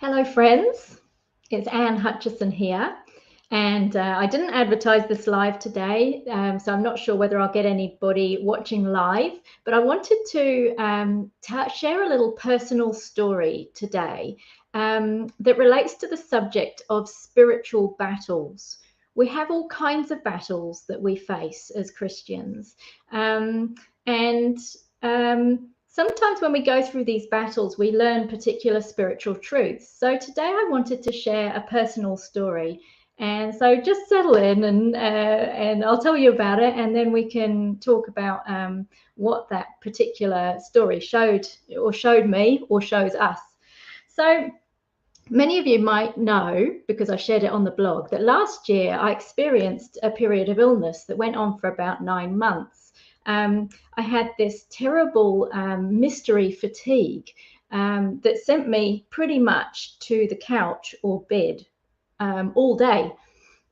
Hello, friends. It's Anne Hutchison here, and I didn't advertise this live today, so I'm not sure whether I'll get anybody watching live, but I wanted to share a little personal story today that relates to the subject of spiritual battles. We have all kinds of battles that we face as Christians, and sometimes when we go through these battles, we learn particular spiritual truths. So today I wanted to share a personal story. And so just settle in and I'll tell you about it, and then we can talk about what that particular story showed me or shows us. So many of you might know, because I shared it on the blog, that last year I experienced a period of illness that went on for about 9 months. I had this terrible mystery fatigue that sent me pretty much to the couch or bed all day.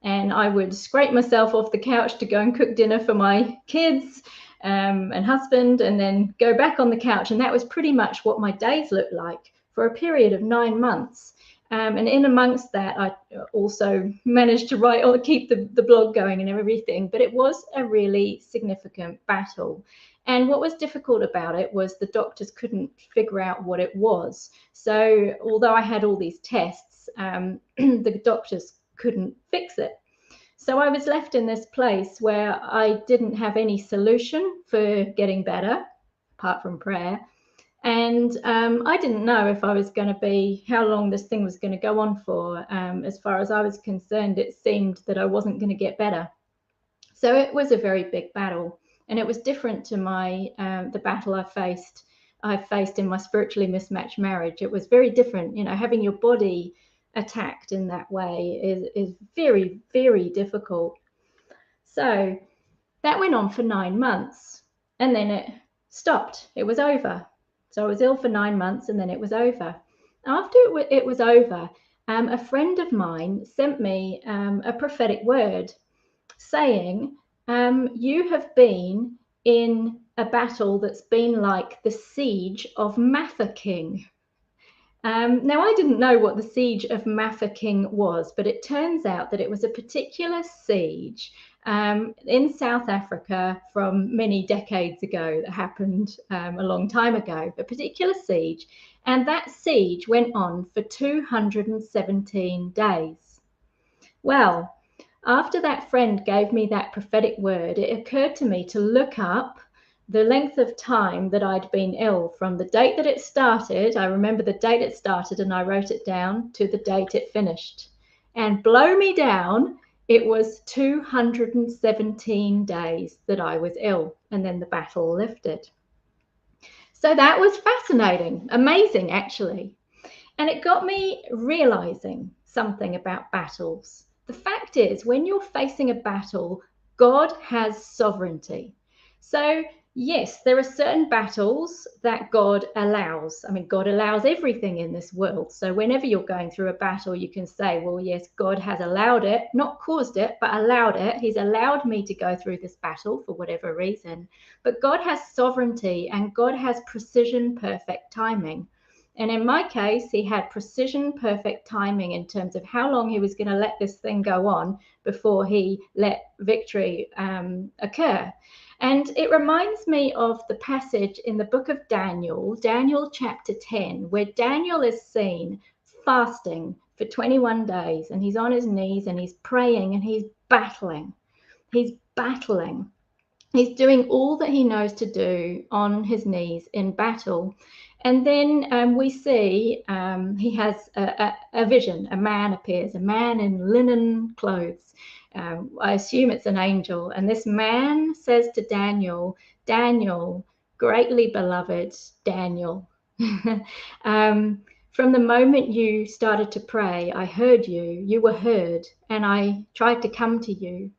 And I would scrape myself off the couch to go and cook dinner for my kids and husband, and then go back on the couch. And that was pretty much what my days looked like for a period of 9 months. And in amongst that, I also managed to write or keep the blog going and everything. But it was a really significant battle. And what was difficult about it was the doctors couldn't figure out what it was. So although I had all these tests, the doctors couldn't fix it. So I was left in this place where I didn't have any solution for getting better, apart from prayer. And I didn't know if I was going to be, how long this thing was going to go on for. As far as I was concerned, it seemed that I wasn't going to get better. So it was a very big battle. And it was different to the battle I faced in my spiritually mismatched marriage. It was very different. Having your body attacked in that way is very, very difficult. So that went on for 9 months, and then it stopped. It was over. So I was ill for 9 months, and then it was over. After it was over, a friend of mine sent me a prophetic word saying, you have been in a battle that's been like the siege of Mafeking. Now, I didn't know what the siege of Mafeking was, but it turns out that it was a particular siege in South Africa from many decades ago that happened a long time ago, a particular siege. And that siege went on for 217 days. Well, after that friend gave me that prophetic word, it occurred to me to look up the length of time that I'd been ill from the date that it started. I remember the date it started and I wrote it down to the date it finished. And blow me down, it was 217 days that I was ill, and then the battle lifted. So that was fascinating, amazing actually. And it got me realizing something about battles. The fact is, when you're facing a battle, God has sovereignty. So yes, there are certain battles that God allows. I mean, God allows everything in this world. So whenever you're going through a battle, you can say, well, yes, God has allowed it, not caused it, but allowed it. He's allowed me to go through this battle for whatever reason. But God has sovereignty, and God has precision, perfect timing. And in my case, he had precision, perfect timing in terms of how long he was going to let this thing go on before he let victory occur. And it reminds me of the passage in the book of Daniel, Daniel chapter 10, where Daniel is seen fasting for 21 days, and he's on his knees and he's praying and he's battling. He's battling. He's doing all that he knows to do on his knees in battle. And then we see he has a vision. A man appears, a man in linen clothes. I assume it's an angel. And this man says to Daniel, Daniel, greatly beloved Daniel, from the moment you started to pray, I heard you. You were heard, and I tried to come to you.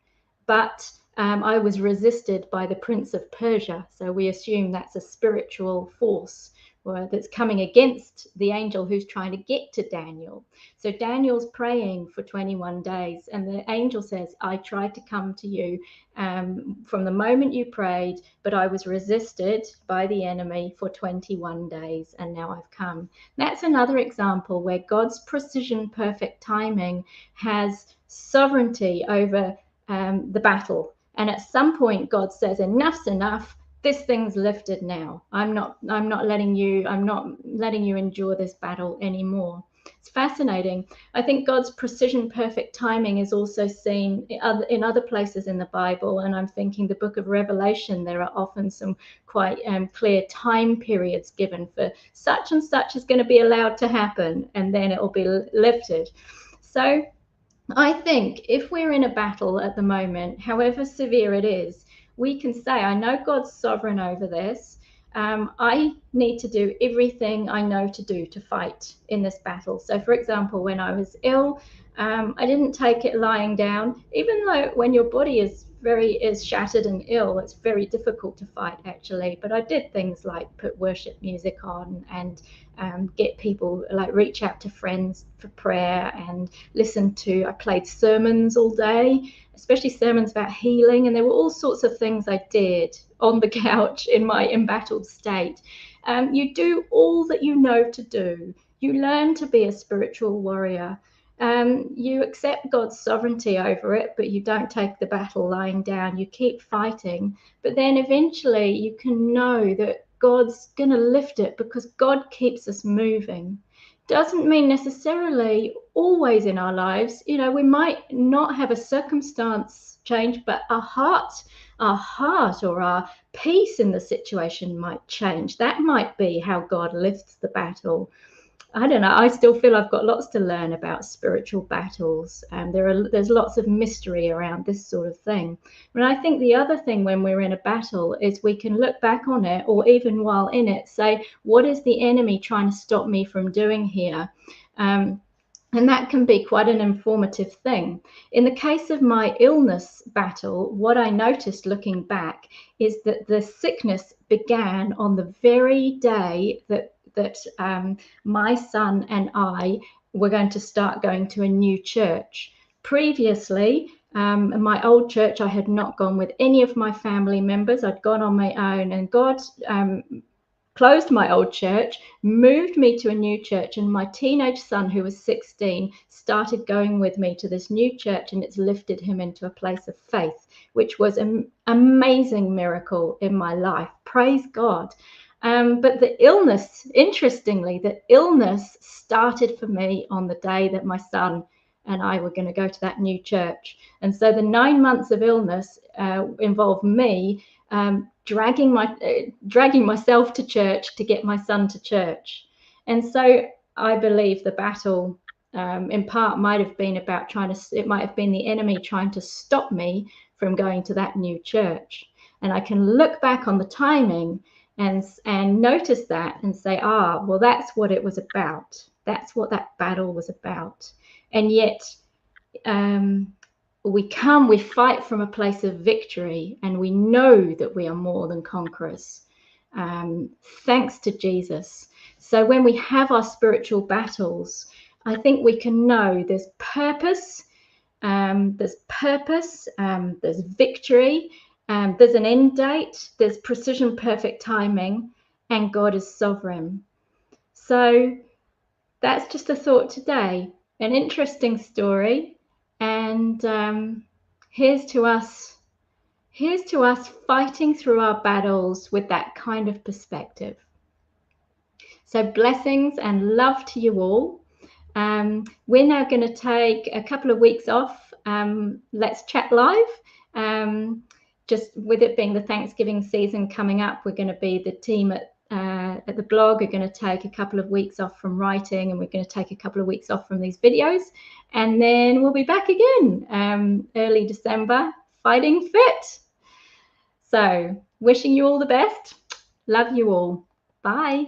But I was resisted by the Prince of Persia. So we assume that's a spiritual force or that's coming against the angel who's trying to get to Daniel. So Daniel's praying for 21 days, and the angel says, I tried to come to you from the moment you prayed, but I was resisted by the enemy for 21 days, and now I've come. That's another example where God's precision, perfect timing has sovereignty over the battle. And at some point, God says, enough's enough. This thing's lifted now. I'm not letting you endure this battle anymore. It's fascinating. I think God's precision, perfect timing is also seen in other places in the Bible. And I'm thinking the book of Revelation, there are often some quite clear time periods given for such and such is going to be allowed to happen, and then it will be lifted. So I think if we're in a battle at the moment, however severe it is, we can say, I know God's sovereign over this. I need to do everything I know to do to fight in this battle. So, for example, when I was ill, I didn't take it lying down, even though when your body is shattered and ill, it's very difficult to fight, actually. But I did things like put worship music on and get people, like reach out to friends for prayer and I played sermons all day, especially sermons about healing. And there were all sorts of things I did on the couch in my embattled state. You do all that you know to do. You learn to be a spiritual warrior. You accept God's sovereignty over it, but you don't take the battle lying down. You keep fighting. But then eventually you can know that God's going to lift it because God keeps us moving. Doesn't mean necessarily always in our lives. You know, we might not have a circumstance change, but our heart or our peace in the situation might change. That might be how God lifts the battle. I don't know. I still feel I've got lots to learn about spiritual battles, and there's lots of mystery around this sort of thing. But I think the other thing when we're in a battle is we can look back on it, or even while in it, say, what is the enemy trying to stop me from doing here? And that can be quite an informative thing. In the case of my illness battle, what I noticed looking back is that the sickness began on the very day that my son and I were going to start going to a new church. Previously, in my old church, I had not gone with any of my family members. I'd gone on my own, and God closed my old church, moved me to a new church, and my teenage son, who was 16, started going with me to this new church, and it's lifted him into a place of faith, which was an amazing miracle in my life. Praise God. But the illness, interestingly, the illness started for me on the day that my son and I were going to go to that new church. And so the 9 months of illness involved me dragging myself to church to get my son to church. And so I believe the battle in part might have been about it might have been the enemy trying to stop me from going to that new church. And I can look back on the timing and notice that and say, well, that's what it was about. That's what that battle was about. And yet we fight from a place of victory, and we know that we are more than conquerors, thanks to Jesus. So when we have our spiritual battles, I think we can know there's purpose, there's victory, there's an end date, there's precision, perfect timing, and God is sovereign. So that's just a thought today, an interesting story. And here's to us fighting through our battles with that kind of perspective. So blessings and love to you all. We're now going to take a couple of weeks off. Let's Chat Live. Just with it being the Thanksgiving season coming up, we're going to be the team at the blog are going to take a couple of weeks off from writing, and we're going to take a couple of weeks off from these videos, and then we'll be back again early December, fighting fit. So wishing you all the best. Love you all. Bye.